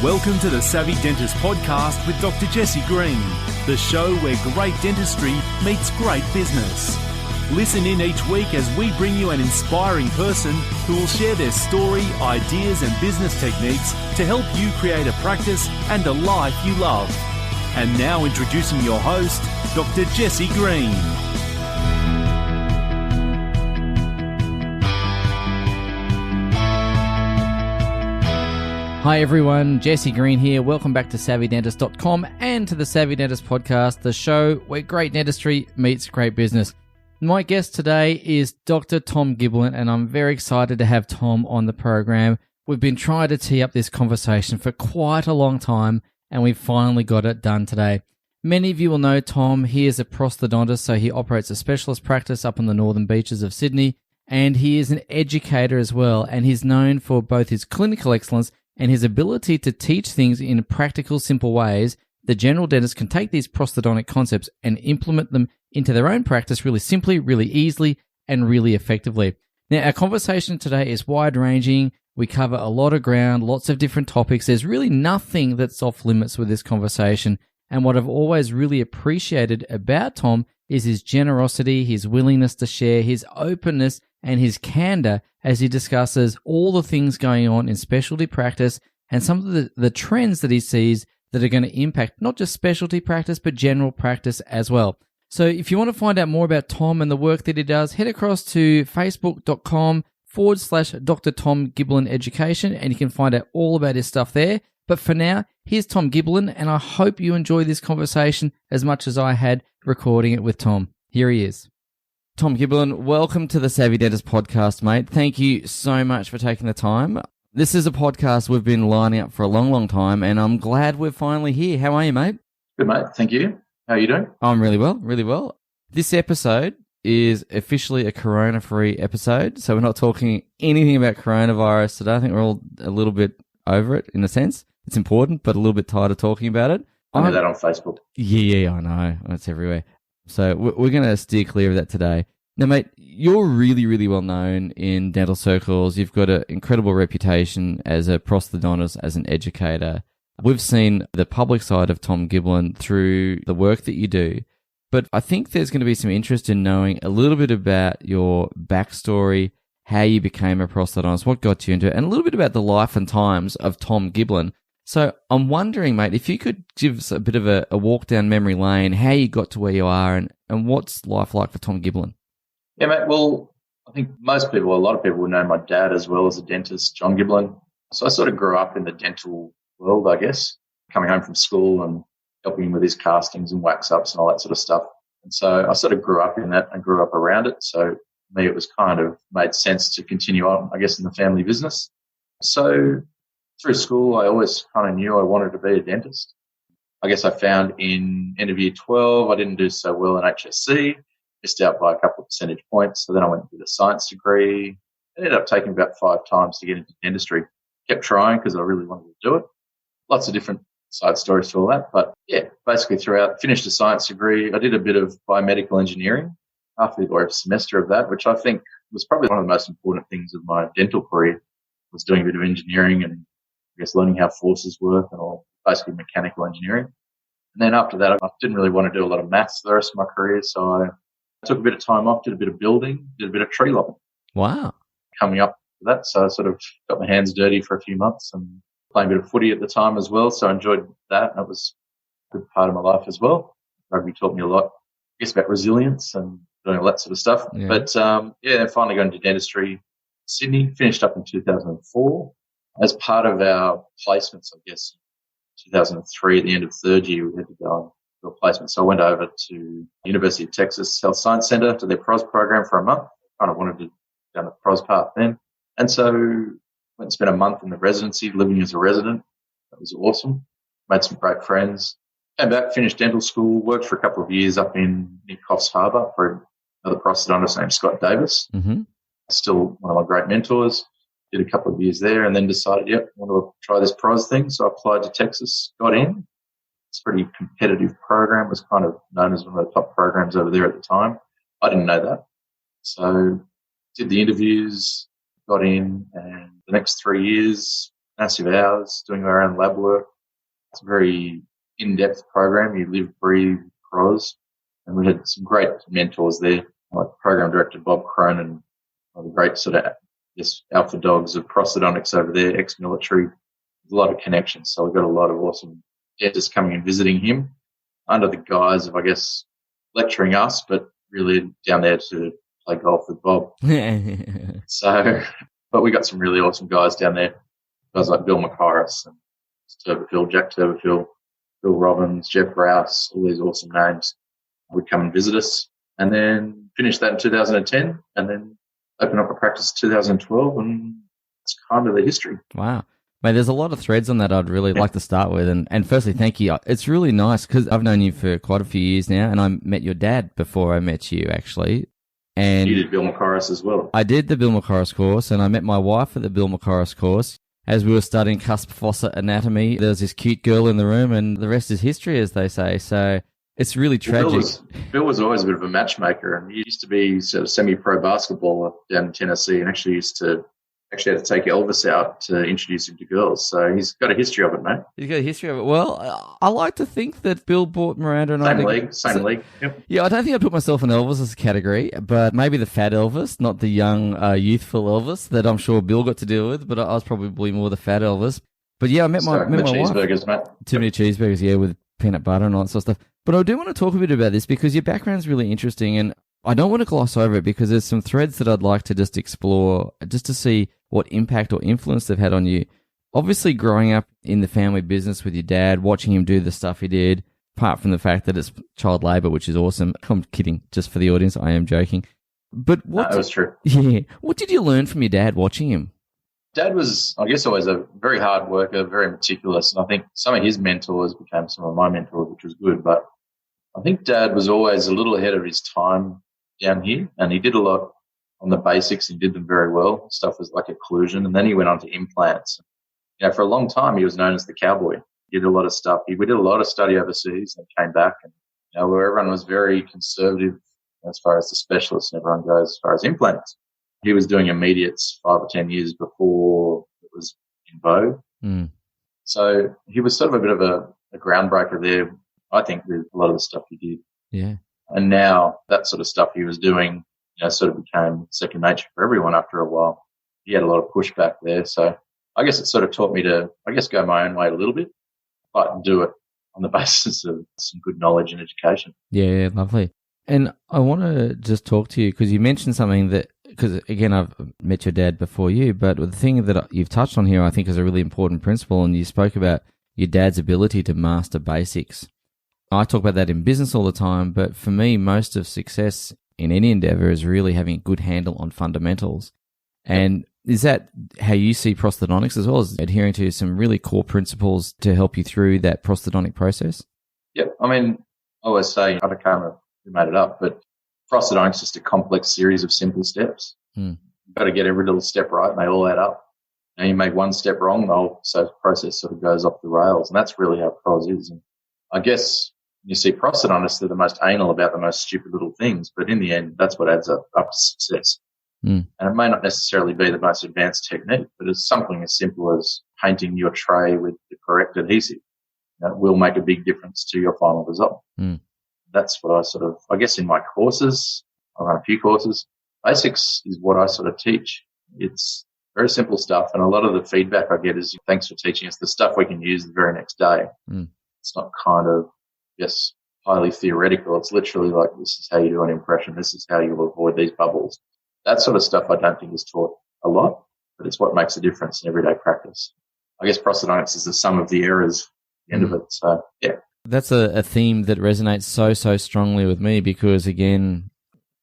Welcome to the Savvy Dentist podcast with Dr. Jesse Green, the show where great dentistry meets great business. Listen in each week as we bring you an inspiring person who will share their story, ideas and business techniques to help you create a practice and a life you love. And now introducing your host, Dr. Jesse Green. Hi everyone, Jesse Green here. Welcome back to SavvyDentist.com and to the Savvy Dentist podcast, the show where great dentistry meets great business. My guest today is Dr. Tom Giblin, and I'm very excited to have Tom on the program. We've been trying to tee up this conversation for quite a long time, and we've finally got it done today. Many of you will know Tom. He is a prosthodontist, so he operates a specialist practice up on the northern beaches of Sydney, and he is an educator as well, and he's known for both his clinical excellence and his ability to teach things in practical, simple ways. The general dentist can take these prosthodontic concepts and implement them into their own practice really simply, really easily, and really effectively. Now, our conversation today is wide-ranging. We cover a lot of ground, lots of different topics. There's really nothing that's off limits with this conversation. And what I've always really appreciated about Tom is his generosity, his willingness to share, his openness, and his candor as he discusses all the things going on in specialty practice and some of the trends that he sees that are going to impact not just specialty practice, but general practice as well. So if you want to find out more about Tom and the work that he does, head across to facebook.com/Dr. Tom Giblin Education, and you can find out all about his stuff there. But for now, here's Tom Giblin, and I hope you enjoy this conversation as much as I had recording it with Tom. Here he is. Tom Giblin, welcome to the Savvy Dentist podcast, mate. Thank you so much for taking the time. This is a podcast we've been lining up for a long, long time, and I'm glad we're finally here. How are you, mate? Good, mate. Thank you. How are you doing? I'm really well, really well. This episode is officially a corona-free episode, so we're not talking anything about coronavirus today. I think we're all a little bit over it, in a sense. It's important, but a little bit tired of talking about it. I know that on Facebook. Yeah, I know. It's everywhere. So we're going to steer clear of that today. Now, mate, you're really, really well known in dental circles. You've got an incredible reputation as a prosthodontist, as an educator. We've seen the public side of Tom Giblin through the work that you do. But I think there's going to be some interest in knowing a little bit about your backstory, how you became a prosthodontist, what got you into it, and a little bit about the life and times of Tom Giblin. So I'm wondering, mate, if you could give us a bit of a walk down memory lane, how you got to where you are and what's life like for Tom Giblin? Yeah, mate. Well, I think a lot of people will know my dad as well as a dentist, John Giblin. So I sort of grew up in the dental world, I guess, coming home from school and helping him with his castings and wax ups and all that sort of stuff. And so I sort of grew up in that and grew up around it. So for me, it was kind of made sense to continue on, I guess, in the family business. So through school, I always kind of knew I wanted to be a dentist. I guess I found in end of year 12, I didn't do so well in HSC, missed out by a couple of percentage points. So then I went and did a science degree. It ended up taking about 5 times to get into dentistry. Kept trying because I really wanted to do it. Lots of different side stories to all that. But yeah, basically throughout, finished a science degree. I did a bit of biomedical engineering after the semester of that, which I think was probably one of the most important things of my dental career, was doing a bit of engineering and I guess learning how forces work and all, basically mechanical engineering. And then after that, I didn't really want to do a lot of maths for the rest of my career. So I took a bit of time off, did a bit of building, did a bit of tree lopping. Wow. Coming up to that. So I sort of got my hands dirty for a few months and playing a bit of footy at the time as well. So I enjoyed that. And it was a good part of my life as well. Rugby taught me a lot, I guess, about resilience and doing all that sort of stuff. Yeah. But then finally got into dentistry. Sydney, finished up in 2004. As part of our placements, I guess, 2003, at the end of third year, we had to go and do a placement. So I went over to University of Texas Health Science Center to their PROS program for a month. Kind of wanted to go down the PROS path then. And so went and spent a month in the residency, living as a resident. That was awesome. Made some great friends. Came back, finished dental school, worked for a couple of years up in near Coffs Harbour for another prosthodontist named Scott Davis. Mm-hmm. Still one of my great mentors. Did a couple of years there and then decided, I want to try this PROS thing. So I applied to Texas, got in. It's a pretty competitive program. It was kind of known as one of the top programs over there at the time. I didn't know that. So did the interviews, got in, and the next 3 years massive hours doing our own lab work. It's a very in-depth program. You live, breathe, pros. And we had some great mentors there, like program director Bob Cronin, one of the great sort of alpha dogs of prosthodontics over there, ex-military. There's a lot of connections. So we've got a lot of awesome dentists coming and visiting him under the guise of, I guess, lecturing us, but really down there to play golf with Bob. So, but we got some really awesome guys down there. Guys like Bill McCorris and Jack Turberfield, Bill Robbins, Jeff Rouse, all these awesome names would come and visit us, and then finish that in 2010, and then open up a practice in 2012, and it's kind of the history. Wow. Mate, there's a lot of threads on that I'd really like to start with. And firstly, thank you. It's really nice because I've known you for quite a few years now, and I met your dad before I met you, actually. And you did Bill McCorris as well. I did the Bill McCorris course, and I met my wife at the Bill McCorris course. As we were studying cusp fossa anatomy, there was this cute girl in the room, and the rest is history, as they say. So it's really tragic. Bill was always a bit of a matchmaker, and he used to be sort of semi-pro basketballer down in Tennessee, and actually had to take Elvis out to introduce him to girls. So he's got a history of it, mate. He's got a history of it. Well, I like to think that Bill brought Miranda and Same league. Yep. Yeah, I don't think I'd put myself in Elvis's category, but maybe the fat Elvis, not the young, youthful Elvis that I'm sure Bill got to deal with, but I was probably more the fat Elvis. But yeah, I met my wife. Cheeseburgers, mate. Too many cheeseburgers, yeah, with peanut butter and all that sort of stuff. But I do want to talk a bit about this because your background's really interesting, and I don't want to gloss over it because there's some threads that I'd like to just explore just to see what impact or influence they've had on you. Obviously, growing up in the family business with your dad, watching him do the stuff he did, apart from the fact that it's child labour, which is awesome. I'm kidding, just for the audience, I am joking. But what? That was true. Yeah. What did you learn from your dad watching him? Dad was, I guess, always a very hard worker, very meticulous, and I think some of his mentors became some of my mentors, which was good. But I think Dad was always a little ahead of his time down here, and he did a lot on the basics. He did them very well. Stuff was like occlusion, and then he went on to implants. You know, for a long time, he was known as the cowboy. He did a lot of stuff. We did a lot of study overseas and came back, and you know, where everyone was very conservative as far as the specialists and everyone goes as far as implants. He was doing immediates 5 or 10 years before it was in vogue. Mm. So he was sort of a bit of a groundbreaker there, I think, with a lot of the stuff he did. Yeah. And now that sort of stuff he was doing, you know, sort of became second nature for everyone after a while. He had a lot of pushback there. So I guess it sort of taught me to, I guess, go my own way a little bit, but do it on the basis of some good knowledge and education. Yeah, lovely. And I want to just talk to you because you mentioned something that, because again, I've met your dad before you, but the thing that you've touched on here, I think is a really important principle. And you spoke about your dad's ability to master basics. I talk about that in business all the time, but for me, most of success in any endeavor is really having a good handle on fundamentals. And is that how you see prosthodontics as well, as adhering to some really core principles to help you through that prosthodontic process? Yep. I mean, I always say, I can't remember who made it up, but prosthodontics is just a complex series of simple steps. You've got to get every little step right, and they all add up. And you make one step wrong, the whole process sort of goes off the rails. And that's really how pros is. And I guess you see prosthodontists, they're the most anal about the most stupid little things, but in the end, that's what adds up to success. And it may not necessarily be the most advanced technique, but it's something as simple as painting your tray with the correct adhesive. That will make a big difference to your final result. That's what I sort of, I guess in my courses, I run a few courses, basics is what I sort of teach. It's very simple stuff, and a lot of the feedback I get is, thanks for teaching us the stuff we can use the very next day. It's not kind of, yes, highly theoretical. It's literally like, this is how you do an impression. This is how you'll avoid these bubbles. That sort of stuff I don't think is taught a lot, but it's what makes a difference in everyday practice. I guess prosthodontics is the sum of the errors at the end of it. So, yeah. That's a theme that resonates so strongly with me because, again,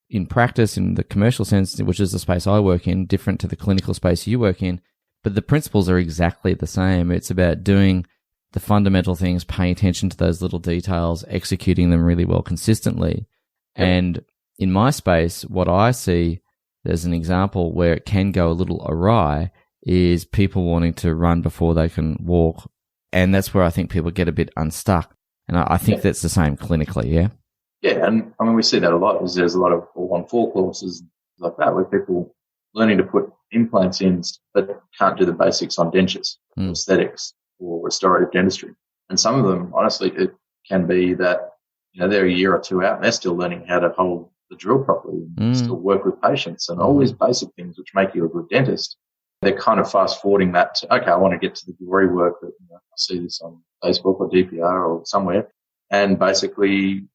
in practice, in the commercial sense, which is the space I work in, different to the clinical space you work in, but the principles are exactly the same. It's about doing the fundamental things, paying attention to those little details, executing them really well consistently. Yep. And in my space, what I see, there's an example where it can go a little awry, is people wanting to run before they can walk. And that's where I think people get a bit unstuck. And I think that's the same clinically, yeah? Yeah, and I mean, we see that a lot. There's a lot of 414 courses like that where people learning to put implants in but can't do the basics on dentures. aesthetics or restorative dentistry. And some of them, honestly, it can be that, they're a year or two out and they're still learning how to hold the drill properly and still work with patients and all these basic things which make you a good dentist. They're kind of fast forwarding that to, okay, I want to get to the glory work that I see this on Facebook or DPR or somewhere. And basically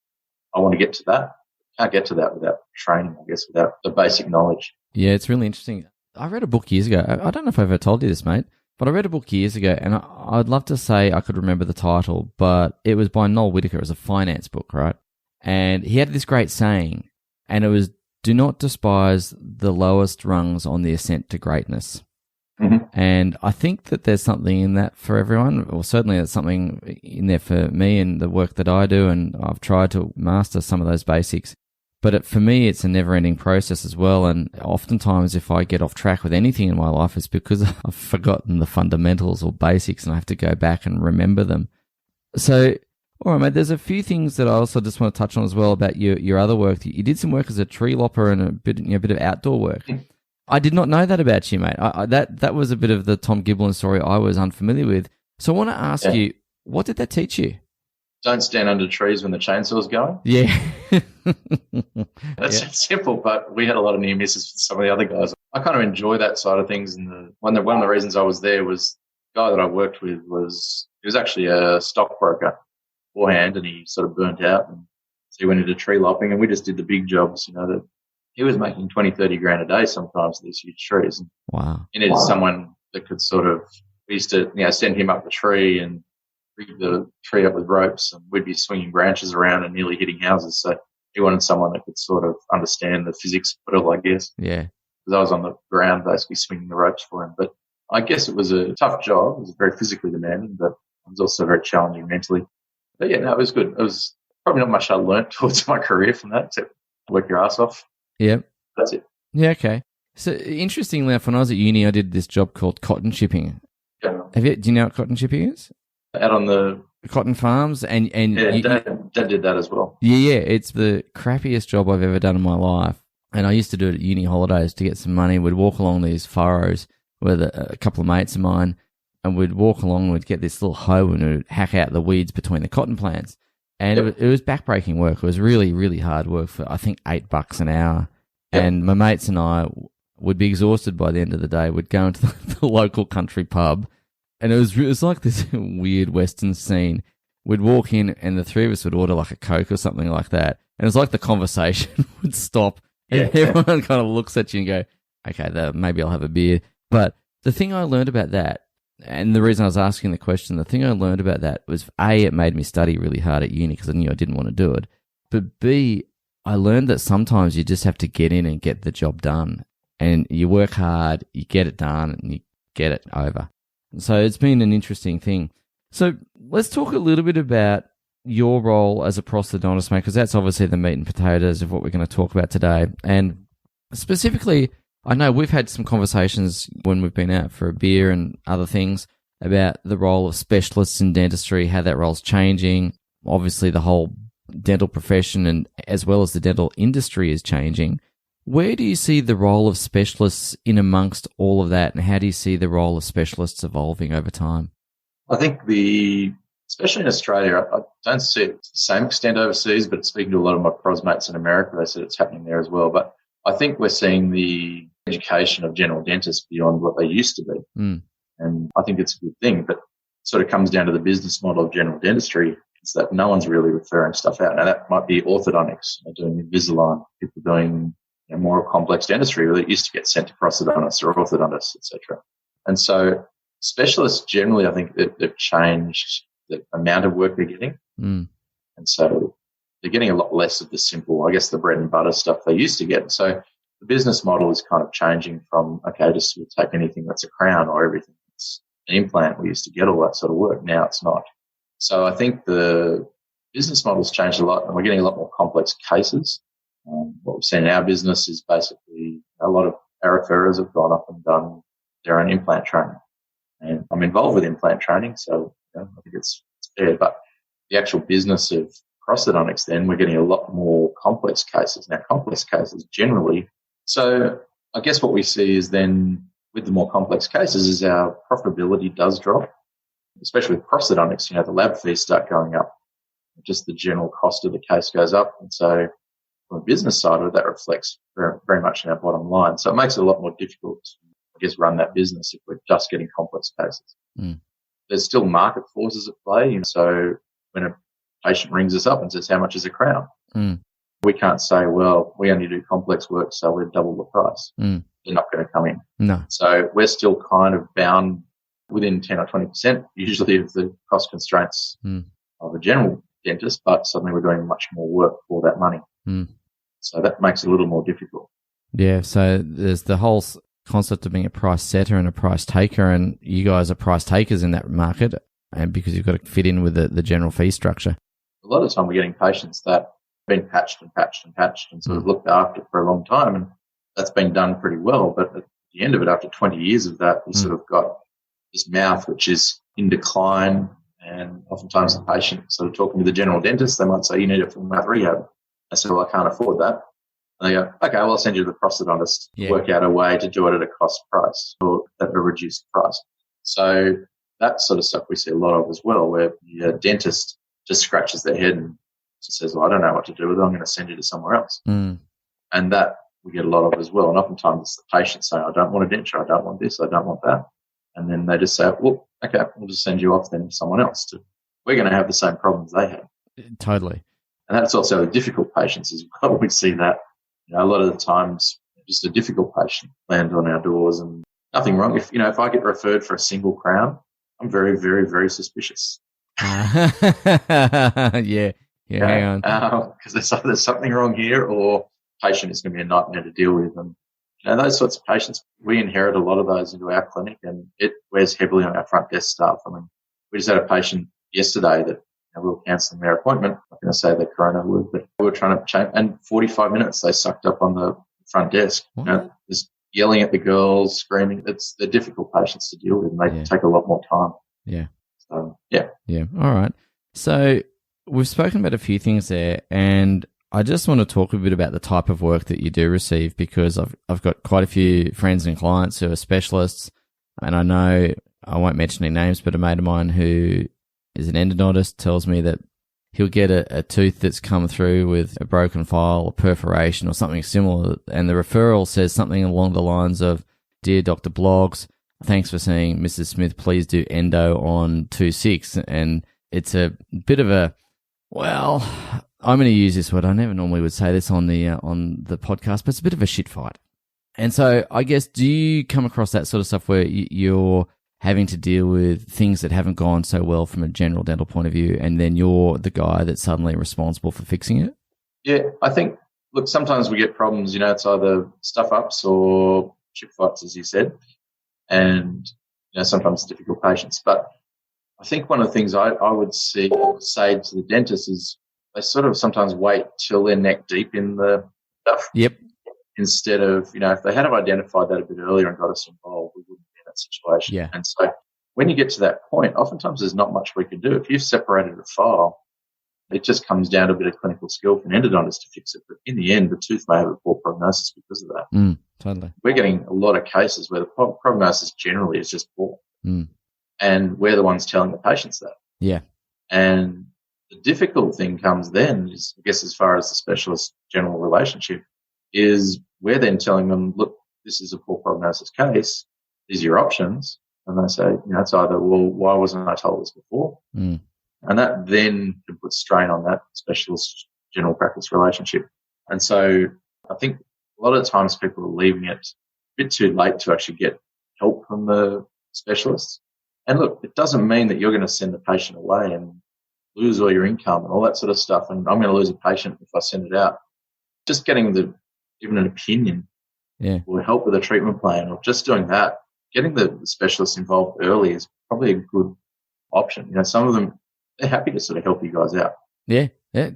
I want to get to that. Can't get to that without training, I guess, without the basic knowledge. Yeah, it's really interesting. I read a book years ago. I don't know if I've ever told you this, mate, but I read a book years ago, and I'd love to say I could remember the title, but it was by Noel Whittaker. It was a finance book, right? And he had this great saying, and it was, do not despise the lowest rungs on the ascent to greatness. And I think that there's something in that for everyone, or certainly there's something in there for me and the work that I do, and I've tried to master some of those basics. But for me, it's a never-ending process as well, and oftentimes if I get off track with anything in my life, it's because I've forgotten the fundamentals or basics and I have to go back and remember them. So, all right, mate, there's a few things that I also just want to touch on as well about your other work. You did some work as a tree lopper and a bit of outdoor work. I did not know that about you, mate. That was a bit of the Tom Giblin story I was unfamiliar with. So I want to ask you, what did that teach you? Don't stand under trees when the chainsaw's going. Yeah. That's simple, but we had a lot of near misses with some of the other guys. I kind of enjoy that side of things. And one of the reasons I was there was the guy that I worked with he was actually a stockbroker beforehand, and he sort of burnt out. And so he went into tree lopping, and we just did the big jobs, that he was making 20, 30 grand a day sometimes with these huge trees. Wow. He needed someone that could we used to, send him up the tree and rig the tree up with ropes, and we'd be swinging branches around and nearly hitting houses. So he wanted someone that could sort of understand the physics of it all, I guess. Yeah. Because I was on the ground basically swinging the ropes for him. But I guess it was a tough job. It was very physically demanding, but it was also very challenging mentally. But yeah, no, it was good. It was probably not much I learned towards my career from that, except work your ass off. Yeah. That's it. Yeah, okay. So interestingly enough, when I was at uni, I did this job called cotton chipping. Yeah. Do you know what cotton chipping is? Out on the cotton farms, and Dad did that as well. Yeah, it's the crappiest job I've ever done in my life. And I used to do it at uni holidays to get some money. We'd walk along these furrows with a couple of mates of mine, and we'd walk along and we'd get this little hoe and we'd hack out the weeds between the cotton plants. And it was backbreaking work. It was really, really hard work for, I think, $8 an hour. Yep. And my mates and I would be exhausted by the end of the day. We'd go into the local country pub, and it was like this weird Western scene. We'd walk in, and the three of us would order like a Coke or something like that. And it was like the conversation would stop, and everyone kind of looks at you and go, okay, maybe I'll have a beer. But the thing I learned about that, and the reason I was asking the question, the thing I learned about that was, A, it made me study really hard at uni because I knew I didn't want to do it. But B, I learned that sometimes you just have to get in and get the job done. And you work hard, you get it done, and you get it over. So it's been an interesting thing. So let's talk a little bit about your role as a prosthodontist, mate, because that's obviously the meat and potatoes of what we're going to talk about today. And specifically, I know we've had some conversations when we've been out for a beer and other things about the role of specialists in dentistry, how that role's changing. Obviously, the whole dental profession and as well as the dental industry is changing. Where do you see the role of specialists in amongst all of that, and how do you see the role of specialists evolving over time? I think especially in Australia, I don't see it to the same extent overseas, but speaking to a lot of my pros mates in America, they said it's happening there as well. But I think we're seeing the education of general dentists beyond what they used to be. Mm. And I think it's a good thing, but it sort of comes down to the business model of general dentistry. It's that no one's really referring stuff out. Now, that might be orthodontics, doing Invisalign, people doing more complex dentistry, where it used to get sent to prosthodontists or orthodontists, etc. And so specialists generally, I think they've changed the amount of work they're getting. Mm. And so they're getting a lot less of the simple, I guess, the bread and butter stuff they used to get. So the business model is kind of changing from, okay, just we'll take anything that's a crown or everything that's an implant. We used to get all that sort of work. Now it's not. So I think the business model's changed a lot, and we're getting a lot more complex cases. What we've seen in our business is basically a lot of our referrers have gone up and done their own implant training. And I'm involved with implant training, so I think it's fair. But the actual business of prosthodontics, then we're getting a lot more complex cases. Now, complex cases generally. So I guess what we see is then with the more complex cases is our profitability does drop, especially with prosthodontics. The lab fees start going up. Just the general cost of the case goes up. And so from a business side of it, that reflects very, very much in our bottom line. So it makes it a lot more difficult to, I guess, run that business if we're just getting complex cases. There's still market forces at play. So when a patient rings us up and says, how much is a crown? We can't say, well, we only do complex work, so we're double the price. They're not going to come in. No. So we're still kind of bound within 10 or 20% usually of the cost constraints of a general dentist, but suddenly we're doing much more work for that money. So that makes it a little more difficult. Yeah, so there's the whole concept of being a price setter and a price taker, and you guys are price takers in that market, and because you've got to fit in with the general fee structure. A lot of the time we're getting patients that have been patched and sort of looked after for a long time, and that's been done pretty well. But at the end of it, after 20 years of that, we sort of got this mouth which is in decline, and oftentimes the patient sort of talking to the general dentist, they might say, you need a full mouth rehab. I said, well, I can't afford that. And they go, okay, well, I'll send you to the prosthodontist to work out a way to do it at a cost price or at a reduced price. So that sort of stuff we see a lot of as well, where the dentist just scratches their head and says, well, I don't know what to do with it. I'm going to send you to somewhere else. And that we get a lot of as well. And oftentimes it's the patient saying, I don't want a denture. I don't want this. I don't want that. And then they just say, well, okay, we'll just send you off then to someone else. We're going to have the same problems they have. Totally. And that's also the difficult patients as well. We see that, a lot of the times just a difficult patient land on our doors, and nothing wrong. If I get referred for a single crown, I'm very, very, very suspicious. Hang on. Because there's something wrong here, or patient is going to be a nightmare to deal with. And, those sorts of patients, we inherit a lot of those into our clinic, and it wears heavily on our front desk staff. I mean, we just had a patient yesterday that we were cancelling their appointment. I'm not going to say the corona word, but we were trying to change, and 45 minutes they sucked up on the front desk. Just yelling at the girls, screaming. They're difficult patients to deal with, and they take a lot more time. Yeah. So, yeah. All right. So we've spoken about a few things there, and I just want to talk a bit about the type of work that you do receive, because I've got quite a few friends and clients who are specialists, and I know, I won't mention any names, but a mate of mine who is an endodontist tells me that he'll get a tooth that's come through with a broken file or perforation or something similar, and the referral says something along the lines of, Dear Dr. Bloggs, thanks for seeing Mrs. Smith, please do endo on 2/6. And it's a bit of a, well, I'm going to use this word. I never normally would say this on the podcast, but it's a bit of a shit fight. And so I guess, do you come across that sort of stuff where you're having to deal with things that haven't gone so well from a general dental point of view, and then you're the guy that's suddenly responsible for fixing it? Yeah, I think, look, sometimes we get problems, it's either stuff-ups or chip fights, as you said, and, sometimes difficult patients. But I think one of the things I would say to the dentist is they sort of sometimes wait till they're neck deep in the stuff. Yep. Instead of, if they had have identified that a bit earlier and got us involved, we wouldn't be in that situation. Yeah. And so when you get to that point, oftentimes there's not much we can do. If you've separated a file, it just comes down to a bit of clinical skill for an endodontist to fix it. But in the end, the tooth may have a poor prognosis because of that. Totally. We're getting a lot of cases where the prognosis generally is just poor. And we're the ones telling the patients that. Yeah. And the difficult thing comes then is, I guess, as far as the specialist general relationship, is we're then telling them, look, this is a poor prognosis case. These are your options. And they say, it's either, well, why wasn't I told this before? And that then can put strain on that specialist general practice relationship. And so I think a lot of times people are leaving it a bit too late to actually get help from the specialists. And look, it doesn't mean that you're going to send the patient away and lose all your income and all that sort of stuff. And I'm going to lose a patient if I send it out. Just getting even an opinion will help with a treatment plan, or just doing that. Getting the specialists involved early is probably a good option. Some of them, they're happy to sort of help you guys out. Yeah,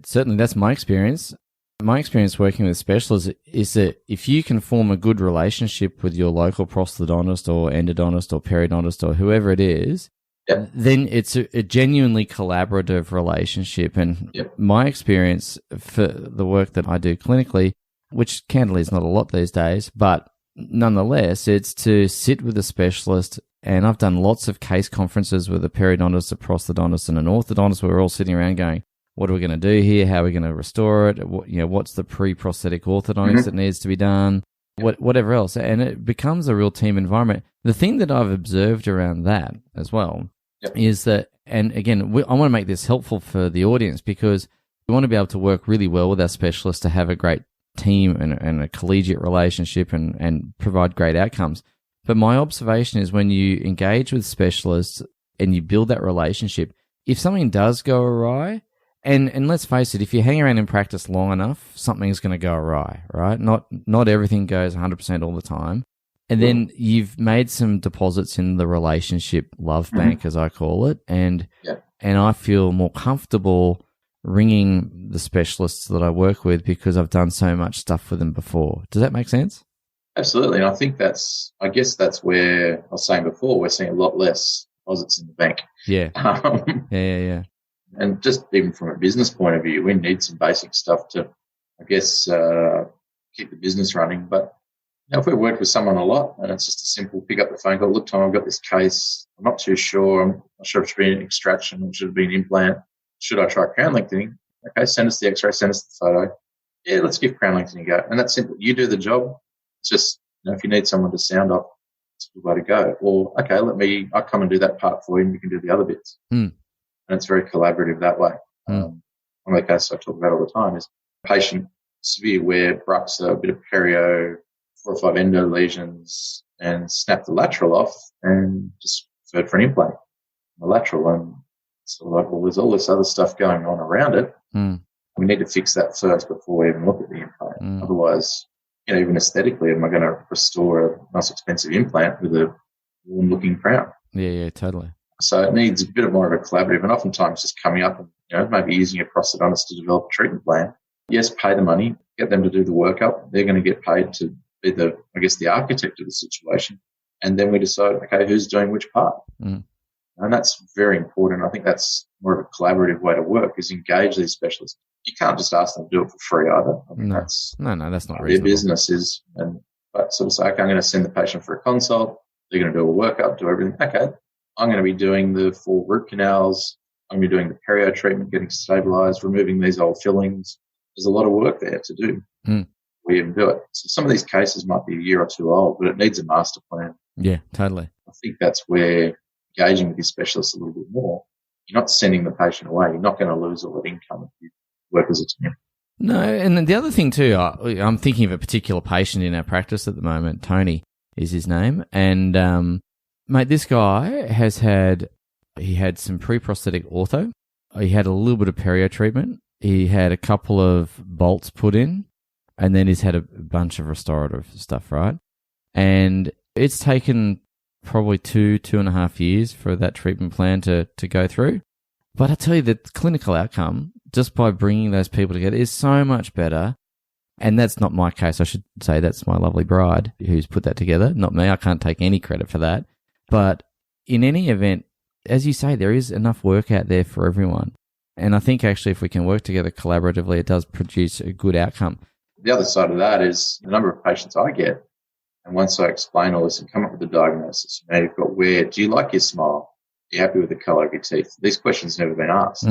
certainly. That's my experience. My experience working with specialists is that if you can form a good relationship with your local prosthodontist or endodontist or periodontist or whoever it is, then it's a genuinely collaborative relationship. And my experience for the work that I do clinically, which candidly is not a lot these days, but nonetheless, it's to sit with a specialist. And I've done lots of case conferences with a periodontist, a prosthodontist, and an orthodontist where we're all sitting around going, what are we going to do here? How are we going to restore it? What's the pre-prosthetic orthodontics that needs to be done? Whatever else. And it becomes a real team environment. The thing that I've observed around that as well is that, and again, I want to make this helpful for the audience because we want to be able to work really well with our specialists to have a great team and a collegiate relationship and provide great outcomes. But my observation is when you engage with specialists and you build that relationship, if something does go awry, and let's face it, if you hang around in practice long enough, something's going to go awry, right? Not everything goes 100% all the time. And then you've made some deposits in the relationship love bank, as I call it, and I feel more comfortable ringing the specialists that I work with because I've done so much stuff with them before. Does that make sense? Absolutely. And I guess that's where I was saying before, we're seeing a lot less deposits in the bank. Yeah. Yeah. And just even from a business point of view, we need some basic stuff to, I guess, keep the business running. But if we work with someone a lot and it's just a simple pick up the phone call, look, Tom, I've got this case. I'm not too sure. I'm not sure if it should be an extraction or should it be an implant. Should I try crown lengthening? Okay, send us the x-ray, send us the photo. Yeah, let's give crown lengthening a go. And that's simple. You do the job. It's just, if you need someone to sound off, it's a good way to go. Or, okay, I'll come and do that part for you and you can do the other bits. And it's very collaborative that way. One of the cases I talk about all the time is patient severe wear, brucks, a bit of perio, 4 or 5 endo lesions, and snap the lateral off and just referred for an implant. The lateral, and so like, well, there's all this other stuff going on around it. We need to fix that first before we even look at the implant. Otherwise, even aesthetically, am I going to restore a nice expensive implant with a warm-looking crown? Yeah, totally. So it needs a bit more of a collaborative, and oftentimes just coming up and maybe using a prosthodontist to develop a treatment plan. Yes, pay the money, get them to do the workup. They're going to get paid to be the architect of the situation, and then we decide, okay, who's doing which part, and that's very important. I think that's more of a collaborative way to work, is engage these specialists. You can't just ask them to do it for free either. I mean, that's not reasonable. Their business is, but sort of say, okay, I'm going to send the patient for a consult. They're going to do a workup, do everything. Okay, I'm going to be doing the 4 root canals. I'm going to be doing the perio treatment, getting stabilized, removing these old fillings. There's a lot of work there to do. We even do it. So some of these cases might be a year or 2 old, but it needs a master plan. Yeah, totally. I think that's where engaging with your specialist a little bit more. You're not sending the patient away. You're not going to lose all that income if you work as a team. No, and then the other thing too, I'm thinking of a particular patient in our practice at the moment. Tony is his name. And, mate, this guy he had some pre-prosthetic ortho. He had a little bit of perio treatment. He had a couple of bolts put in, and then he's had a bunch of restorative stuff, right? And it's taken probably 2.5 years for that treatment plan to go through. But I tell you, the clinical outcome, just by bringing those people together, is so much better. And that's not my case. I should say that's my lovely bride who's put that together, not me. I can't take any credit for that. But in any event, as you say, there is enough work out there for everyone. And I think actually if we can work together collaboratively, it does produce a good outcome. The other side of that is the number of patients I get. And once I explain all this and come up with a diagnosis, you've got do you like your smile? Are you happy with the colour of your teeth? These questions have never been asked.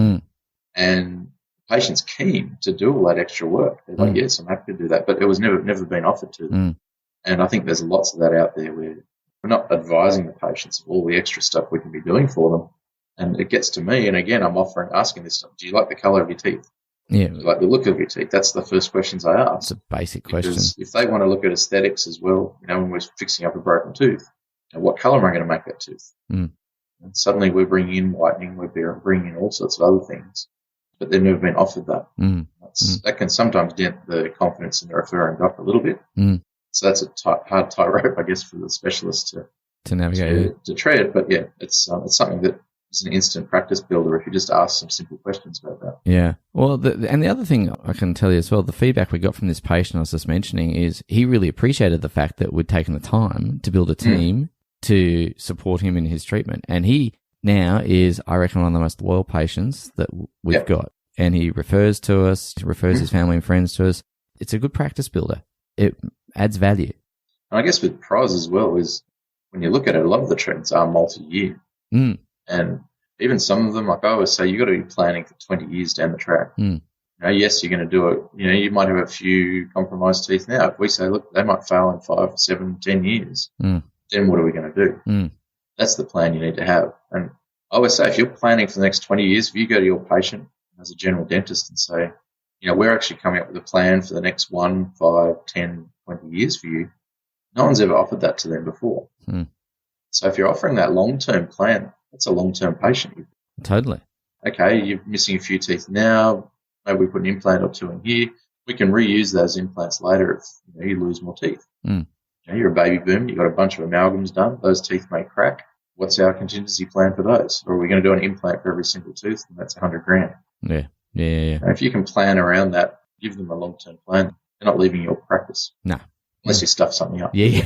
And the patient's keen to do all that extra work. They're like, yes, I'm happy to do that. But it was never been offered to them. And I think there's lots of that out there where we're not advising the patients of all the extra stuff we can be doing for them. And it gets to me, and again, I'm asking this stuff. Do you like the colour of your teeth? Yeah. Do you like the look of your teeth? That's the first questions I ask. It's a basic question. Because if they want to look at aesthetics as well, when we're fixing up a broken tooth, what colour am I going to make that tooth? And suddenly we're bringing in whitening, we're bringing in all sorts of other things, but they've never been offered that. That can sometimes dent the confidence in the referring doctor a little bit. So that's a hard tightrope, I guess, for the specialist to navigate to tread. But yeah, it's something that is an instant practice builder if you just ask some simple questions about that. Yeah. Well, and the other thing I can tell you as well, the feedback we got from this patient I was just mentioning is he really appreciated the fact that we'd taken the time to build a team to support him in his treatment. And he now is, I reckon, one of the most loyal patients that we've got. And he refers to us, refers his family and friends to us. It's a good practice builder. It adds value. And I guess with pros as well is when you look at it, a lot of the treatments are multi-year. And even some of them, like I always say, you've got to be planning for 20 years down the track. Yes, you're going to do it. You might have a few compromised teeth now. If we say, look, they might fail in 5, 7, 10 years, then what are we going to do? That's the plan you need to have. And I always say, if you're planning for the next 20 years, if you go to your patient as a general dentist and say, we're actually coming up with a plan for the next 1, 5, 10, 20 years for you, no one's ever offered that to them before. So if you're offering that long-term plan, that's a long-term patient. Totally. Okay, you're missing a few teeth now. Maybe we put an implant or two in here. We can reuse those implants later if you lose more teeth. You're a baby boom. You've got a bunch of amalgams done. Those teeth may crack. What's our contingency plan for those? Or are we going to do an implant for every single tooth? And that's $100,000. Yeah. If you can plan around that, give them a long-term plan. They're not leaving your practice. No. Unless you stuff something up. Yeah,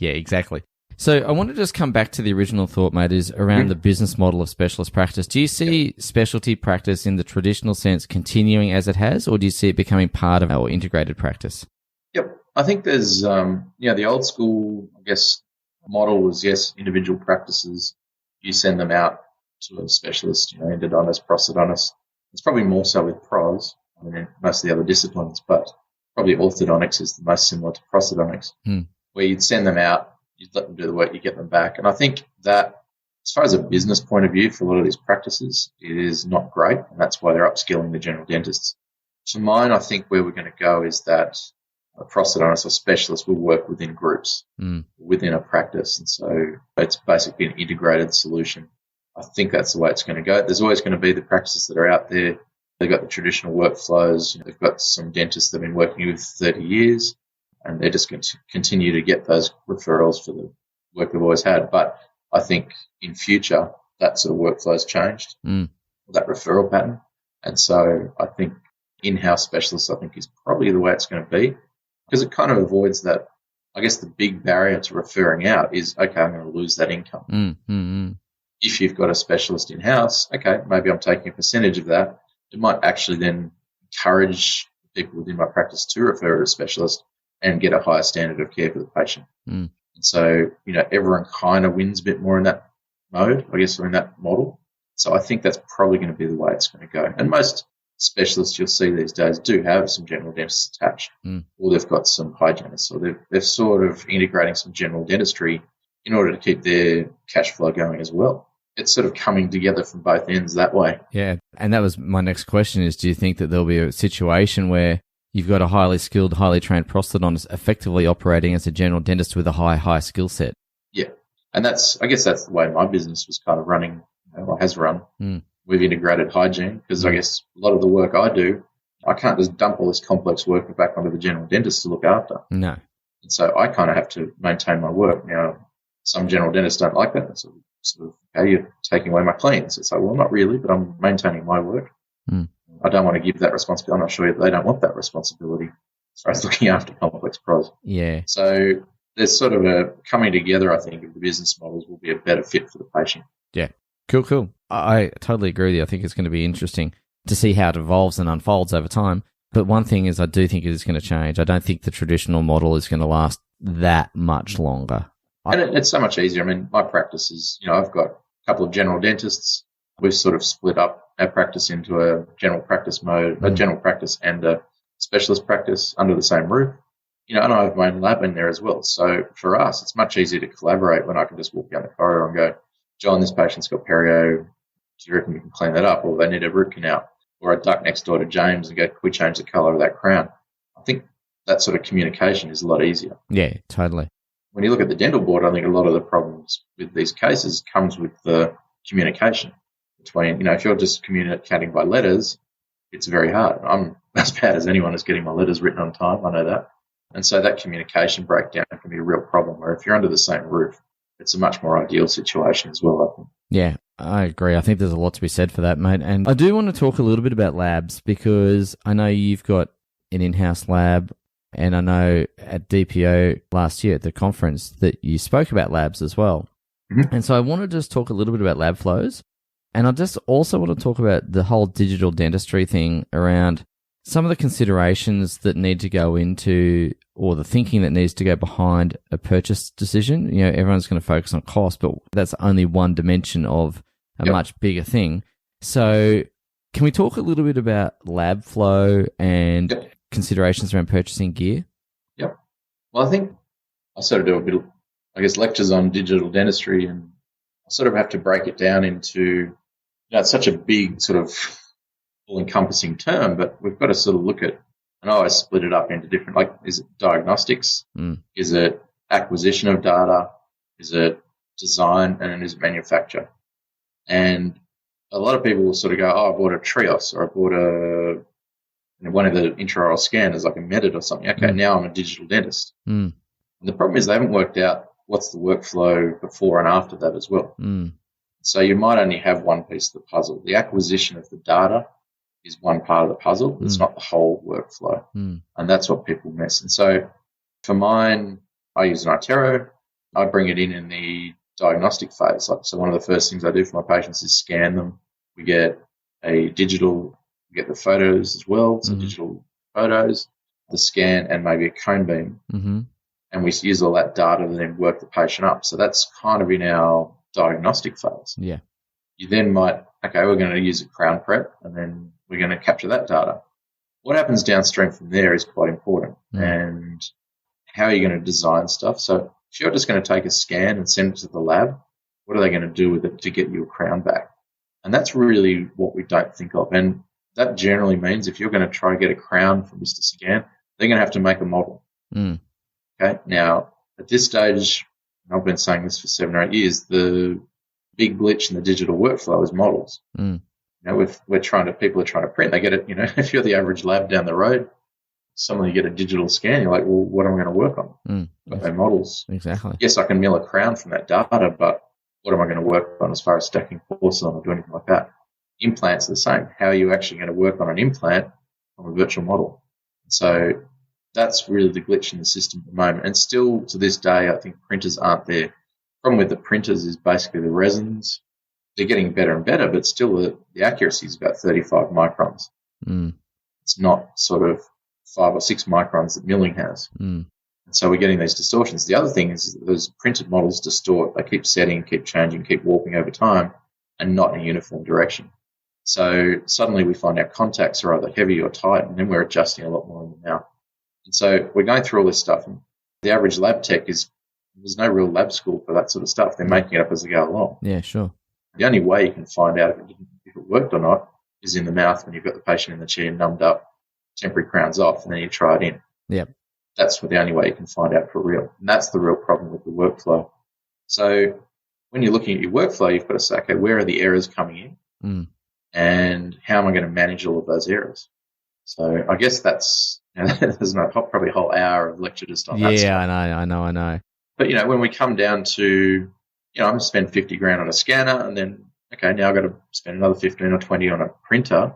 exactly. So I want to just come back to the original thought, mate, is around the business model of specialist practice. Do you see specialty practice in the traditional sense continuing as it has, or do you see it becoming part of our integrated practice? Yep. I think there's, the old school, I guess, model was, yes, individual practices. You send them out to a specialist, endodontist, prosthodontist. It's probably more so with pros than most of the other disciplines, but probably orthodontics is the most similar to prosthodontics, where you'd send them out, you'd let them do the work, you get them back. And I think that as far as a business point of view for a lot of these practices, it is not great, and that's why they're upskilling the general dentists. For mine, I think where we're going to go is that a prosthodontist or specialist will work within groups, within a practice. And so it's basically an integrated solution. I think that's the way it's going to go. There's always going to be the practices that are out there. They've got the traditional workflows. They've got some dentists that have been working with 30 years, and they're just going to continue to get those referrals for the work they've always had. But I think in future, that sort of workflow's changed, that referral pattern. And so I think in-house specialists, I think, is probably the way it's going to be, because it kind of avoids that. I guess the big barrier to referring out is, okay, I'm going to lose that income. If you've got a specialist in-house, okay, maybe I'm taking a percentage of that. It might actually then encourage people within my practice to refer to a specialist and get a higher standard of care for the patient. And so, everyone kind of wins a bit more in that mode, I guess, or in that model. So I think that's probably going to be the way it's going to go. And most specialists you'll see these days do have some general dentists attached, or they've got some hygienists, or they're sort of integrating some general dentistry in order to keep their cash flow going as well. It's sort of coming together from both ends that way. Yeah, and that was my next question is, do you think that there'll be a situation where you've got a highly skilled, highly trained prosthodontist effectively operating as a general dentist with a high skill set? Yeah, and I guess that's the way my business was kind of running, or has run. We've integrated hygiene because I guess a lot of the work I do, I can't just dump all this complex work back onto the general dentist to look after. No. And so I kind of have to maintain my work. Now, some general dentists don't like that. So sort of, okay, you're taking away my cleans. It's like, well, not really, but I'm maintaining my work. I don't want to give that responsibility. I'm not sure they don't want that responsibility as far as looking after complex pros. Yeah. So there's sort of a coming together, I think, of the business models will be a better fit for the patient. Yeah. Cool. I totally agree with you. I think it's going to be interesting to see how it evolves and unfolds over time. But one thing is I do think it is going to change. I don't think the traditional model is going to last that much longer. And it's so much easier. I mean, my practice is, I've got a couple of general dentists. We've sort of split up our practice into a general practice mode, a general practice and a specialist practice under the same roof. And I have my own lab in there as well. So for us, it's much easier to collaborate when I can just walk down the corridor and go, John, this patient's got perio. Do you reckon we can clean that up? Or they need a root canal. Or I duck next door to James and go, can we change the colour of that crown? I think that sort of communication is a lot easier. Yeah, totally. When you look at the dental board, I think a lot of the problems with these cases comes with the communication between, if you're just communicating by letters, it's very hard. I'm as bad as anyone is getting my letters written on time. I know that. And so that communication breakdown can be a real problem, where if you're under the same roof, it's a much more ideal situation as well, I think. Yeah, I agree. I think there's a lot to be said for that, mate. And I do want to talk a little bit about labs, because I know you've got an in-house lab, and I know at DPO last year at the conference that you spoke about labs as well. And so I want to just talk a little bit about lab flows. And I just also want to talk about the whole digital dentistry thing around some of the considerations that need to go into, or the thinking that needs to go behind a purchase decision. You know, everyone's going to focus on cost, but that's only one dimension of a much bigger thing. So can we talk a little bit about lab flow and considerations around purchasing gear? Yep. Well, I think I sort of do a bit of, lectures on digital dentistry, and I sort of have to break it down into, it's such a big sort of all-encompassing term, but we've got to sort of look at, and I always split it up into different, is it diagnostics? Is it acquisition of data? Is it design? And is it manufacture? And a lot of people will sort of go, I bought a Trios, or I bought one of the intraoral scanners, like a Medit or something. Okay, now I'm a digital dentist. And the problem is they haven't worked out what's the workflow before and after that as well. So you might only have one piece of the puzzle. The acquisition of the data is one part of the puzzle. It's not the whole workflow. And that's what people miss. And so for mine, I use an iTero. I bring it in the diagnostic phase. So one of the first things I do for my patients is scan them. We get a digital, we get the photos as well, so digital photos, the scan, and maybe a cone beam. And we use all that data to then work the patient up. So that's kind of in our diagnostic phase. Yeah. You then might, we're going to use a crown prep, and then we're going to capture that data. What happens downstream from there is quite important. And how are you going to design stuff? So if you're just going to take a scan and send it to the lab, what are they going to do with it to get you a crown back? And that's really what we don't think of. And that generally means if you're going to try to get a crown from Mr. Scan, they're going to have to make a model. Okay. Now, at this stage, and I've been saying this for 7 or 8 years, the big glitch in the digital workflow is models. You know, people are trying to print. They get it, if you're the average lab down the road, suddenly you get a digital scan, you're like, well, what am I going to work on? But no models. Exactly. Yes, I can mill a crown from that data, but what am I going to work on as far as stacking porcelain or do anything like that? Implants are the same. How are you actually going to work on an implant from a virtual model? So that's really the glitch in the system at the moment. And still to this day, I think printers aren't there. The problem with the printers is basically the resins. They're getting better and better, but still the accuracy is about 35 microns. It's not sort of 5 or 6 microns that milling has. And so we're getting these distortions. The other thing is those printed models distort. They keep setting, keep changing, keep warping over time and not in a uniform direction. So suddenly we find our contacts are either heavy or tight, and then we're adjusting a lot more in the mouth. And so we're going through all this stuff, and the average lab tech there's no real lab school for that sort of stuff. They're making it up as they go along. Yeah, sure. The only way you can find out if it worked or not is in the mouth when you've got the patient in the chair numbed up, temporary crowns off, and then you try it in. Yep. That's the only way you can find out for real. And that's the real problem with the workflow. So when you're looking at your workflow, you've got to say, okay, where are the errors coming in? And how am I going to manage all of those errors? So I guess that's, there's probably a whole hour of lecture just on that stuff. Yeah, I know. But, when we come down to, I'm going to spend 50 grand on a scanner, and then, okay, now I've got to spend another 15 or 20 on a printer,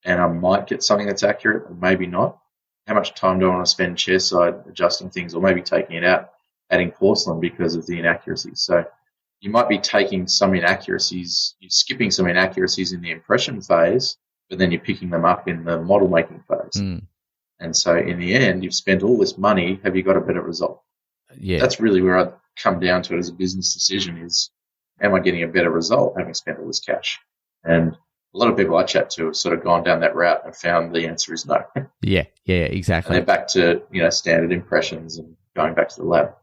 and I might get something that's accurate or maybe not. How much time do I want to spend chairside adjusting things, or maybe taking it out, adding porcelain because of the inaccuracies? So you might be taking some inaccuracies, you're skipping some inaccuracies in the impression phase, but then you're picking them up in the model making phase. And so in the end, you've spent all this money. Have you got a better result? Yeah. That's really where I come down to it as a business decision is, am I getting a better result having spent all this cash? And a lot of people I chat to have sort of gone down that route and found the answer is no. Yeah, exactly. And they're back to, standard impressions and going back to the lab.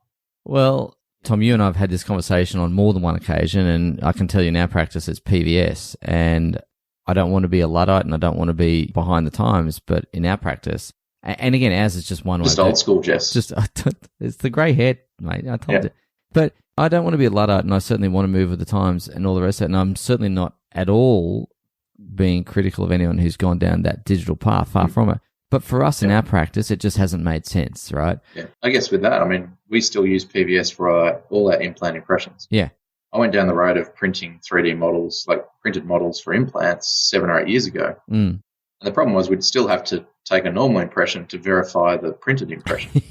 Well, Tom, you and I have had this conversation on more than one occasion, and I can tell you in our practice it's PVS, and I don't want to be a Luddite and I don't want to be behind the times, but in our practice, and again, ours is just one way. Just old school, Jess. It's the grey hair, mate. I told you. But I don't want to be a Luddite, and I certainly want to move with the times and all the rest of it, and I'm certainly not at all being critical of anyone who's gone down that digital path, far from it. But for us in our practice, it just hasn't made sense, right? Yeah, I guess with that, we still use PVS for all our implant impressions. Yeah. I went down the road of printing 3D models, like printed models for implants 7 or 8 years ago. And the problem was we'd still have to take a normal impression to verify the printed impression.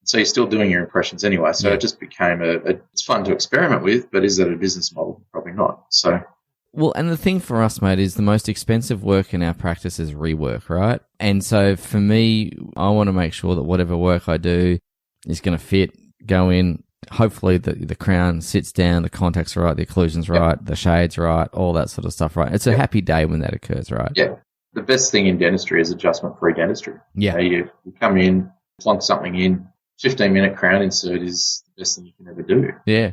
So you're still doing your impressions anyway. So it just became it's fun to experiment with, but is that a business model? Probably not. So Well, and the thing for us, mate, is the most expensive work in our practice is rework, right? And so for me, I want to make sure that whatever work I do is going to fit, go in. Hopefully the crown sits down, the contact's right, the occlusion's right, the shade's right, all that sort of stuff, right? It's a happy day when that occurs, right? Yeah. The best thing in dentistry is adjustment-free dentistry. Yeah. You come in, plonk something in, 15-minute crown insert is the best thing you can ever do. Yeah.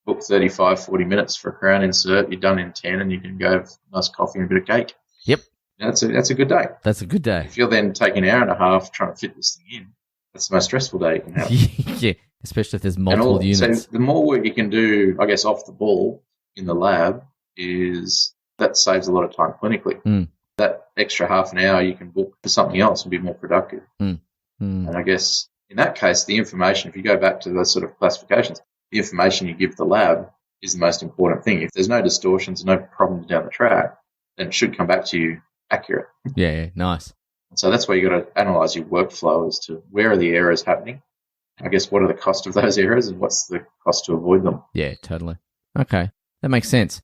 Book 35, 40 minutes for a crown insert, you're done in 10 and you can go have a nice coffee and a bit of cake. Yep. That's a good day. That's a good day. If you're then taking an hour and a half trying to fit this thing in, that's the most stressful day you can have. Yeah, especially if there's multiple units. So the more work you can do, I guess, off the ball in the lab that saves a lot of time clinically. Mm. That extra half an hour you can book for something else and be more productive. Mm. Mm. And I guess in that case, the information, if you go back to those sort of classifications, the information you give the lab is the most important thing. If there's no distortions, no problems down the track, then it should come back to you accurate. Yeah, nice. And so that's where you got to analyze your workflow as to where are the errors happening. I guess what are the cost of those errors and what's the cost to avoid them? Yeah, totally. Okay, that makes sense.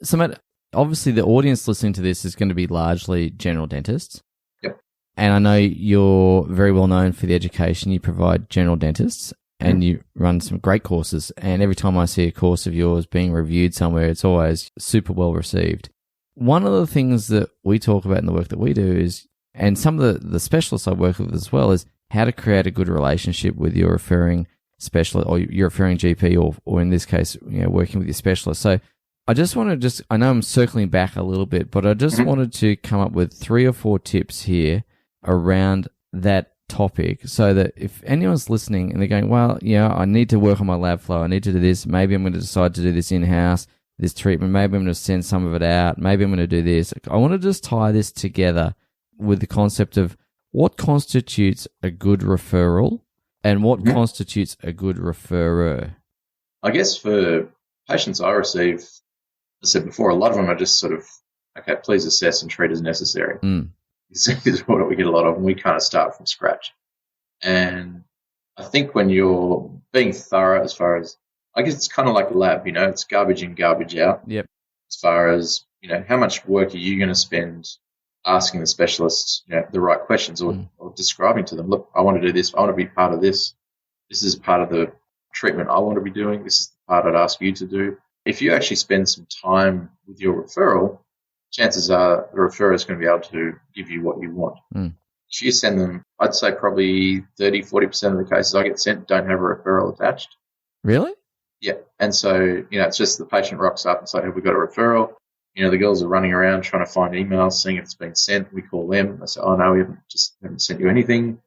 So, Matt, obviously the audience listening to this is going to be largely general dentists. Yep. And I know you're very well known for the education you provide general dentists, and you run some great courses. And every time I see a course of yours being reviewed somewhere, it's always super well received. One of the things that we talk about in the work that we do is, and some of the specialists I work with as well, is how to create a good relationship with your referring specialist or your referring GP, or in this case, working with your specialist. So I just want to I know I'm circling back a little bit, but I just wanted to come up with 3 or 4 tips here around that topic, so that if anyone's listening and they're going, well, I need to work on my lab flow, I need to do this, maybe I'm going to decide to do this in-house, this treatment, maybe I'm going to send some of it out, maybe I'm going to do this. I want to just tie this together with the concept of what constitutes a good referral and what constitutes a good referrer. I guess for patients I receive, as I said before, a lot of them are just sort of, okay, please assess and treat as necessary. This is what we get a lot of, and we kind of start from scratch. And I think when you're being thorough as far as, I guess it's kind of like a lab, it's garbage in, garbage out. Yep. As far as, how much work are you going to spend asking the specialists, the right questions or describing to them, look, I want to do this, I want to be part of this. This is part of the treatment I want to be doing. This is the part I'd ask you to do. If you actually spend some time with your referral, chances are the referrer is going to be able to give you what you want. If you send them, I'd say probably 30, 40% of the cases I get sent don't have a referral attached. Really? Yeah. And so, it's just the patient rocks up and say, have we got a referral? The girls are running around trying to find emails, seeing if it's been sent. We call them. They say, oh, no, we haven't sent you anything.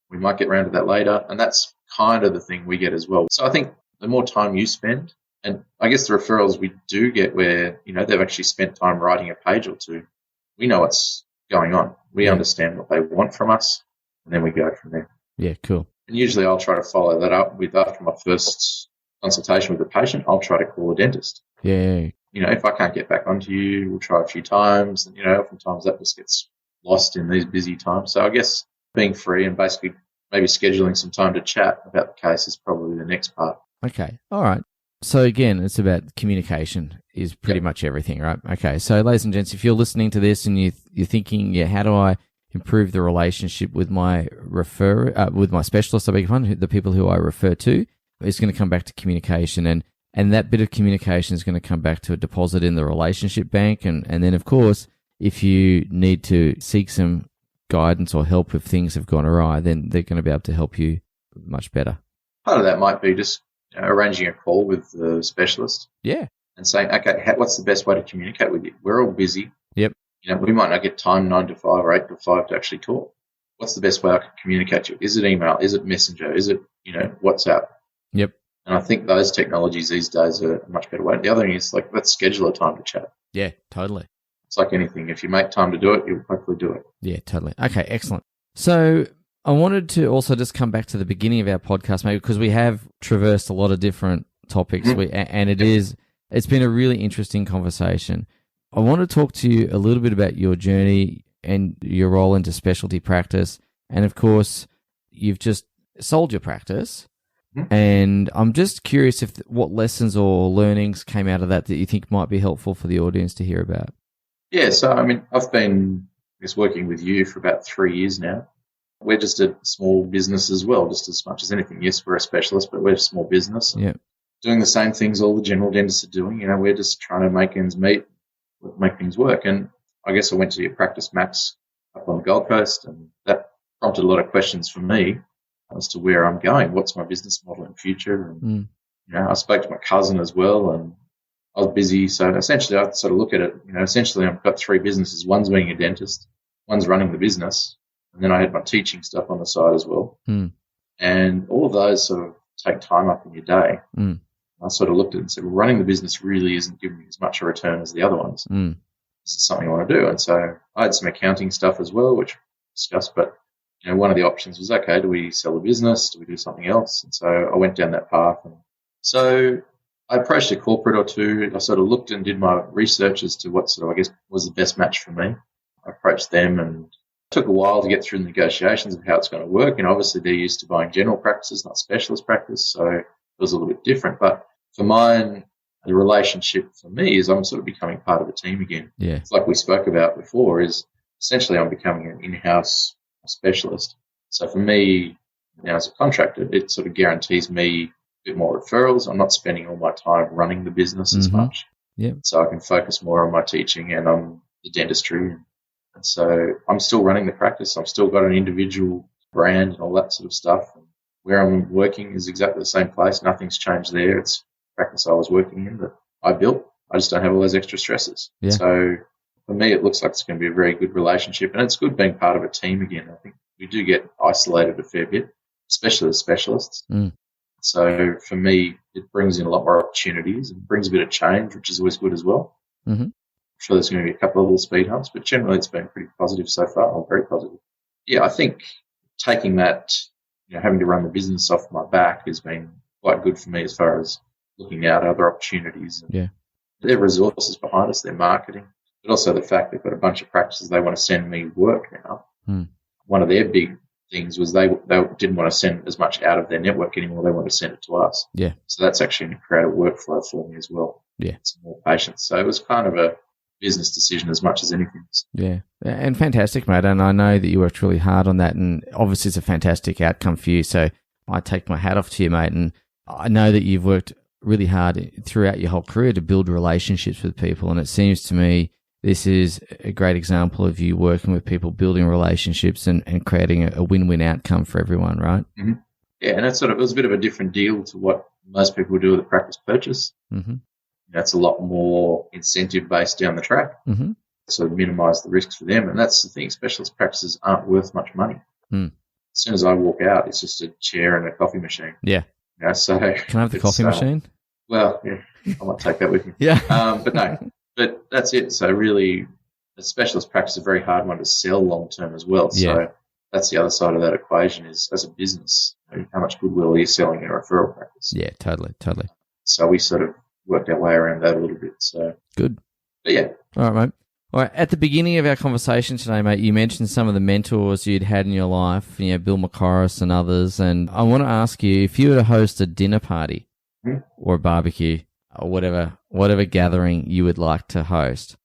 We might get around to that later. And that's kind of the thing we get as well. So I think the more time you spend, and I guess the referrals we do get where, they've actually spent time writing a page or two, we know what's going on. We understand what they want from us, and then we go from there. Yeah, cool. And usually I'll try to follow that up with, after my first consultation with the patient, I'll try to call a dentist. Yeah. If I can't get back onto you, we'll try a few times. And, oftentimes that just gets lost in these busy times. So I guess being free and basically maybe scheduling some time to chat about the case is probably the next part. Okay. All right. So again, it's about communication is pretty much everything, right? Okay. So ladies and gents, if you're listening to this and you're thinking, how do I improve the relationship with my with my specialist, I beg your pardon, the people who I refer to, it's going to come back to communication, and that bit of communication is going to come back to a deposit in the relationship bank. And then, of course, if you need to seek some guidance or help if things have gone awry, then they're going to be able to help you much better. Part of that might be just arranging a call with the specialist. Yeah. And saying, okay, what's the best way to communicate with you? We're all busy. Yep. We might not get time 9 to 5 or 8 to 5 to actually talk. What's the best way I can communicate to you? Is it email? Is it messenger? Is it, WhatsApp? Yep. And I think those technologies these days are a much better way. The other thing is, let's schedule a time to chat. Yeah, totally. It's like anything. If you make time to do it, you'll hopefully do it. Yeah, totally. Okay, excellent. So I wanted to also just come back to the beginning of our podcast, maybe, because we have traversed a lot of different topics, and it's been a really interesting conversation. I want to talk to you a little bit about your journey and your role into specialty practice. And of course, you've just sold your practice. And I'm just curious what lessons or learnings came out of that you think might be helpful for the audience to hear about. Yeah, so I mean, I've been working with you for about 3 years now. We're just a small business as well, just as much as anything. Yes, we're a specialist, but we're a small business. Yeah. Doing the same things all the general dentists are doing. We're just trying to make ends meet, make things work. And I guess I went to your Practice Max up on the Gold Coast, and that prompted a lot of questions for me as to where I'm going. What's my business model in the future? And, I spoke to my cousin as well, and I was busy. So essentially, I sort of look at it, essentially I've got 3 businesses. One's being a dentist, one's running the business, and then I had my teaching stuff on the side as well. And all of those sort of take time up in your day. I sort of looked at it and said, well, running the business really isn't giving me as much a return as the other ones. This is something I want to do. And so I had some accounting stuff as well, which we discussed, but one of the options was, okay, do we sell the business? Do we do something else? And so I went down that path. And so I approached a corporate or two. I sort of looked and did my research as to what sort of, I guess, was the best match for me. I approached them, and it took a while to get through the negotiations of how it's going to work. And obviously they're used to buying general practices, not specialist practice. So it was a little bit different. But for mine, the relationship for me is I'm sort of becoming part of a team again. Yeah. It's like we spoke about before, is essentially I'm becoming an in-house specialist. So for me, as a contractor, it sort of guarantees me a bit more referrals. I'm not spending all my time running the business as much. Yeah. So I can focus more on my teaching and on the dentistry. And so I'm still running the practice. I've still got an individual brand and all that sort of stuff. And where I'm working is exactly the same place. Nothing's changed there. It's practice I was working in that I built. I just don't have all those extra stresses. Yeah. So for me, it looks like it's going to be a very good relationship, and it's good being part of a team again. I think we do get isolated a fair bit, especially as specialists. So for me, it brings in a lot more opportunities and brings a bit of change, which is always good as well. I'm sure there's going to be a couple of little speed humps, but generally it's been pretty positive so far, or very positive. Yeah, I think taking that, having to run the business off my back has been quite good for me as far as looking at other opportunities. Yeah. Their resources behind us, their marketing, but also the fact they've got a bunch of practices they want to send me work now. One of their big things was they didn't want to send as much out of their network anymore. They want to send it to us. Yeah. So that's actually going to create a workflow for me as well. Yeah. Some more patience. So it was kind of a business decision as much as anything. Yeah. And fantastic, mate. And I know that you worked really hard on that, and obviously it's a fantastic outcome for you. So I take my hat off to you, mate. And I know that you've worked really hard throughout your whole career to build relationships with people. And it seems to me this is a great example of you working with people, building relationships and creating a win-win outcome for everyone, right? Yeah, and it was a bit of a different deal to what most people do with a practice purchase. That's a lot more incentive-based down the track, so minimise the risks for them. And that's the thing, specialist practices aren't worth much money. As soon as I walk out, it's just a chair and a coffee machine. Yeah. So can I have the coffee machine? Well, yeah, I might take that with me. Yeah. But no, but that's it. So really, a specialist practice is a very hard one to sell long term as well. Yeah. So that's the other side of that equation is, as a business, how much goodwill are you selling in a referral practice? Yeah, totally. So we sort of worked our way around that a little bit. So good. But yeah. All right, mate. All right, at the beginning of our conversation today, mate, you mentioned some of the mentors you'd had in your life, Bill McCorris and others, and I want to ask you, if you were to host a dinner party or a barbecue or whatever gathering you would like to host,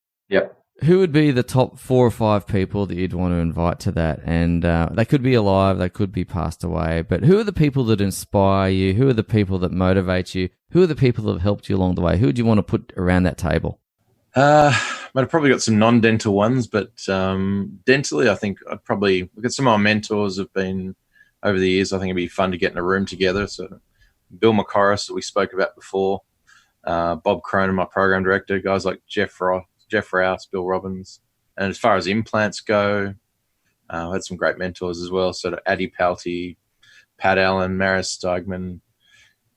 who would be the top 4 or 5 people that you'd want to invite to that? And they could be alive, they could be passed away, but who are the people that inspire you? Who are the people that motivate you? Who are the people that have helped you along the way? Who would you want to put around that table? I've probably got some non-dental ones, but dentally, I think I'd probably look at some of my mentors have been over the years. I think it'd be fun to get in a room together. So Bill McCorris, that we spoke about before, Bob Cronin, my program director, guys like Jeff Rouse, Bill Robbins. And as far as implants go, I had some great mentors as well. So Addy Palty, Pat Allen, Maris Steigman.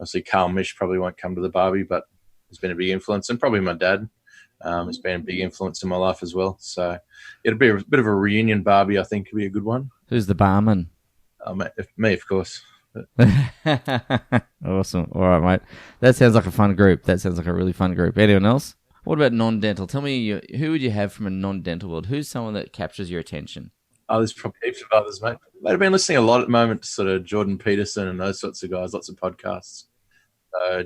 Obviously, Carl Misch probably won't come to the barbie, but has been a big influence. And probably my dad. It's been a big influence in my life as well. So it'll be a bit of a reunion barbie, I think, could be a good one. Who's the barman? Me, of course. Awesome. All right, mate. That sounds like a fun group. That sounds like a really fun group. Anyone else? What about non-dental? Tell me, who would you have from a non-dental world? Who's someone that captures your attention? Oh, there's probably heaps of others, mate. I've been listening a lot at the moment to sort of Jordan Peterson and those sorts of guys, lots of podcasts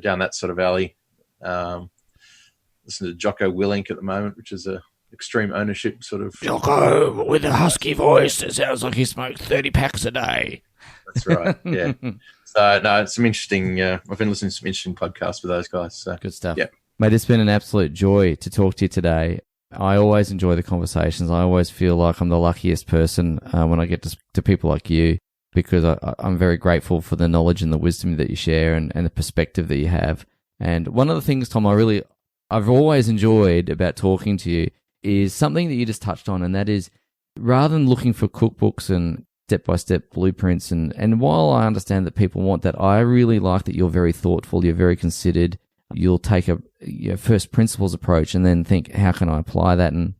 down that sort of alley. Listen to Jocko Willink at the moment, which is a extreme ownership sort of... Jocko with a husky voice. It sounds like he smokes 30 packs a day. That's right, yeah. So, no, it's some interesting... I've been listening to some interesting podcasts with those guys. So. Good stuff. Yeah. Mate, it's been an absolute joy to talk to you today. I always enjoy the conversations. I always feel like I'm the luckiest person when I get to people like you, because I'm very grateful for the knowledge and the wisdom that you share and the perspective that you have. And one of the things, Tom, I've always enjoyed about talking to you is something that you just touched on, and that is, rather than looking for cookbooks and step-by-step blueprints, and while I understand that people want that, I really like that you're very thoughtful, you're very considered. You'll take a first principles approach and then think, how can I apply that? And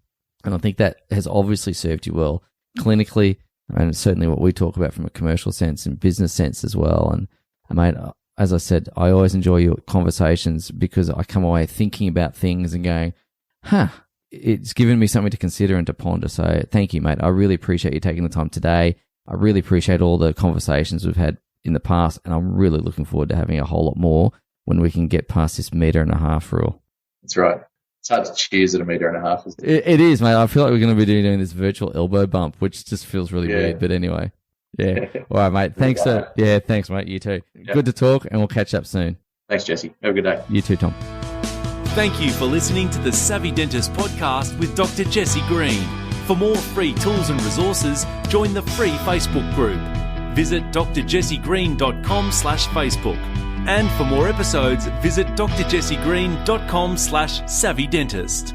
I think that has obviously served you well clinically, and certainly what we talk about from a commercial sense and business sense as well. And mate, as I said, I always enjoy your conversations because I come away thinking about things and going, it's given me something to consider and to ponder. So thank you, mate. I really appreciate you taking the time today. I really appreciate all the conversations we've had in the past, and I'm really looking forward to having a whole lot more when we can get past this 1.5 meter rule. That's right. It's hard to cheers at 1.5 meters, isn't it? It is, mate. I feel like we're going to be doing this virtual elbow bump, which just feels really weird. But anyway, yeah. All right, mate. Thanks. Thanks, mate. You too. Yeah. Good to talk, and we'll catch up soon. Thanks, Jesse. Have a good day. You too, Tom. Thank you for listening to the Savvy Dentist podcast with Dr. Jesse Green. For more free tools and resources, join the free Facebook group. Visit drjessegreen.com/Facebook. And for more episodes, visit drjessegreen.com/savvydentist.